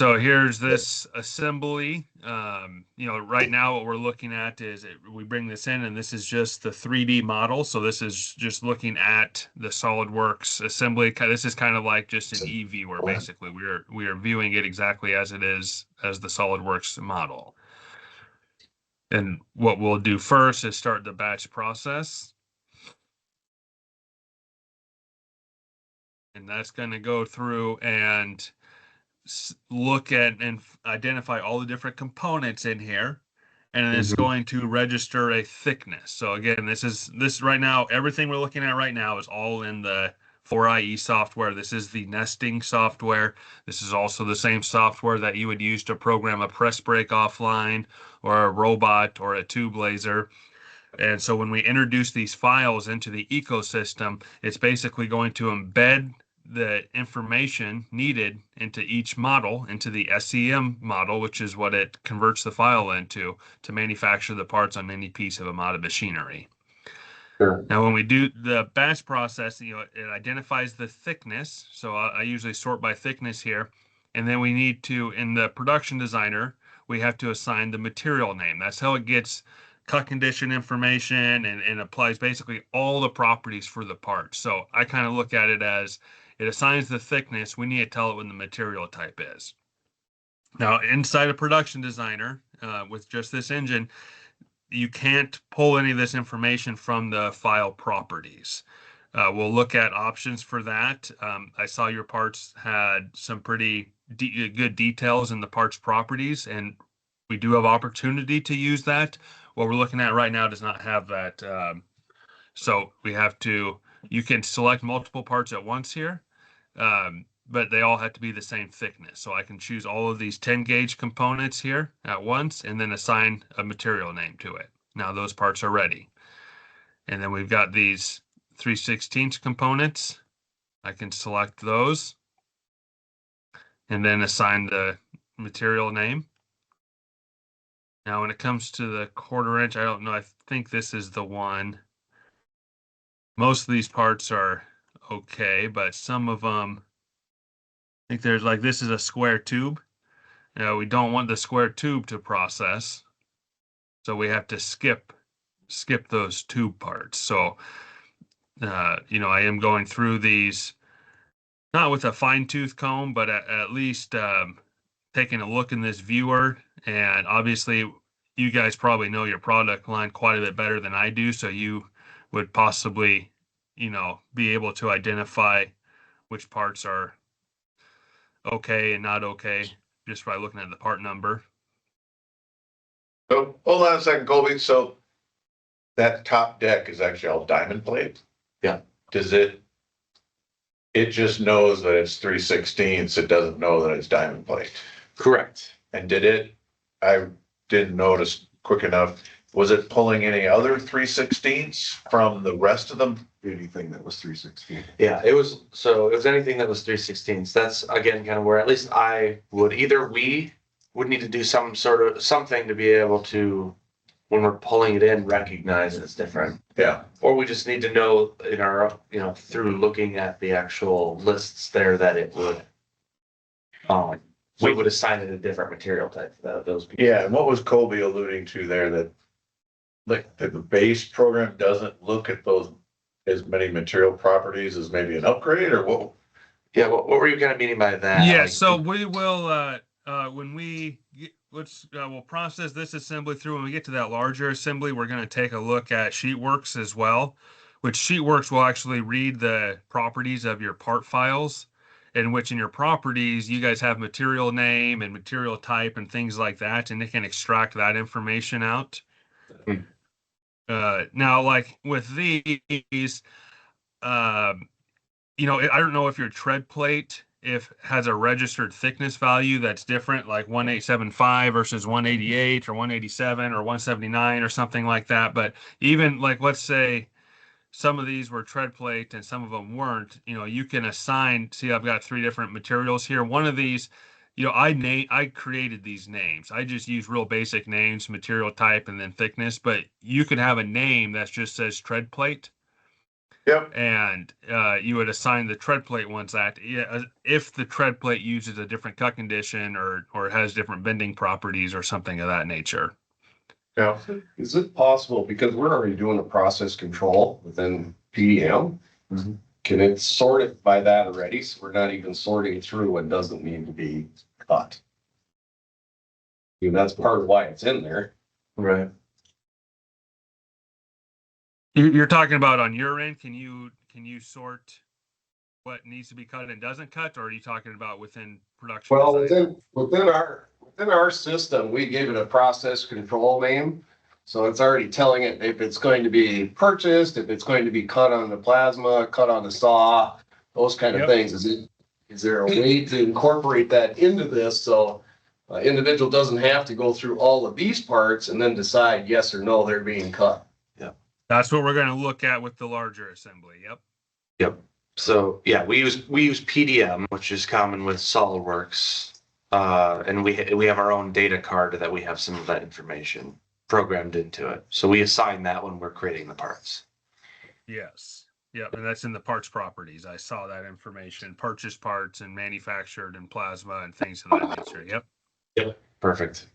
So here's this assembly. Right now what we're looking at is we bring this in, and this is just the 3D model. So this is just looking at the SolidWorks assembly. This is kind of like just an e-viewer, basically. We are viewing it exactly as it is as the SolidWorks model. And what we'll do first is start the batch process. And that's going to go through and look at and identify all the different components in here, and it's going to register a thickness. So again, this right now, everything we're looking at right now is all in the 4IE software. This is the nesting software. This is also the same software that you would use to program a press brake offline or a robot or a tube laser. And so when we introduce these files into the ecosystem, it's basically going to embed the information needed into each model, into the SEM model, which is what it converts the file into to manufacture the parts on any piece of Amada machinery. Sure. Now, when we do the batch process, it identifies the thickness. So I usually sort by thickness here. And then we need to, in the production designer, we have to assign the material name. That's how it gets cut condition information and applies basically all the properties for the part. So I kind of look at it as it assigns the thickness. We need to tell it what the material type is. Now, inside a production designer, with just this engine, you can't pull any of this information from the file properties. We'll look at options for that. I saw your parts had some pretty good details in the parts properties, and we do have opportunity to use that. What we're looking at right now does not have that. So we have to, you can select multiple parts at once here, but they all have to be the same thickness. So I can choose all of these 10 gauge components here at once and then assign a material name to it. Now those parts are ready. And then we've got these 3/16 components. I can select those and then assign the material name. Now, when it comes to the 1/4 inch, I don't know. I think this is the one. Most of these parts are okay, but some of them, I think there's like, this is a square tube. We don't want the square tube to process. So we have to skip those tube parts. So, I am going through these, not with a fine tooth comb, but at least taking a look in this viewer. And obviously you guys probably know your product line quite a bit better than I do. So you would possibly, be able to identify which parts are okay and not okay just by looking at the part number. So hold on a second, Colby. So that top deck is actually all diamond plate? Yeah. Does it just knows that it's 3/16, it doesn't know that it's diamond plate? Correct. And I didn't notice quick enough, was it pulling any other 3/16s from the rest of them? Anything that was 3/16. Yeah, it was anything that was 3/16. That's again kind of where at least we would need to do something to be able to, when we're pulling it in, recognize it's different. Yeah. Or we just need to know in our, through looking at the actual lists there that it would, we would assign it a different material type for those people. Yeah, and what was Colby alluding to there, that like the base program doesn't look at those as many material properties as maybe an upgrade, or what? Yeah, what were you kind of meaning by that? Yeah, so we will when we we'll process this assembly through. When we get to that larger assembly, we're going to take a look at SheetWorks as well, which SheetWorks will actually read the properties of your part files, in which in your properties you guys have material name and material type and things like that, and it can extract that information out. Now, like with these, I don't know if your tread plate has a registered thickness value that's different, like 1875 versus 188 or 187 or 179 or something like that. But even like, let's say some of these were tread plate and some of them weren't, you can assign, see, I've got 3 different materials here. One of these, I created these names. I just use real basic names, material type, and then thickness, but you could have a name that just says tread plate. Yep. And you would assign the tread plate once if the tread plate uses a different cut condition or has different bending properties or something of that nature. Yeah. Is it possible, because we're already doing a process control within PDM? Mhm. Can it sort it by that already? So we're not even sorting through what doesn't need to be cut. That's part of why it's in there. Right. You're talking about on your end, can you sort what needs to be cut and doesn't cut, or are you talking about within production Well, design? within our system, we gave it a process control name. So it's already telling it if it's going to be purchased, if it's going to be cut on the plasma, cut on the saw, those kind of Yep. things. Is there a way to incorporate that into this so individual doesn't have to go through all of these parts and then decide yes or no they're being cut? That's what we're going to look at with the larger assembly. Yep. Yep. So yeah, we use PDM, which is common with SolidWorks, and we have our own data card that we have some of that information programmed into it. So we assign that when we're creating the parts. Yes. Yep. And that's in the parts properties. I saw that information, purchase parts and manufactured and plasma and things of that nature. Yep. Perfect.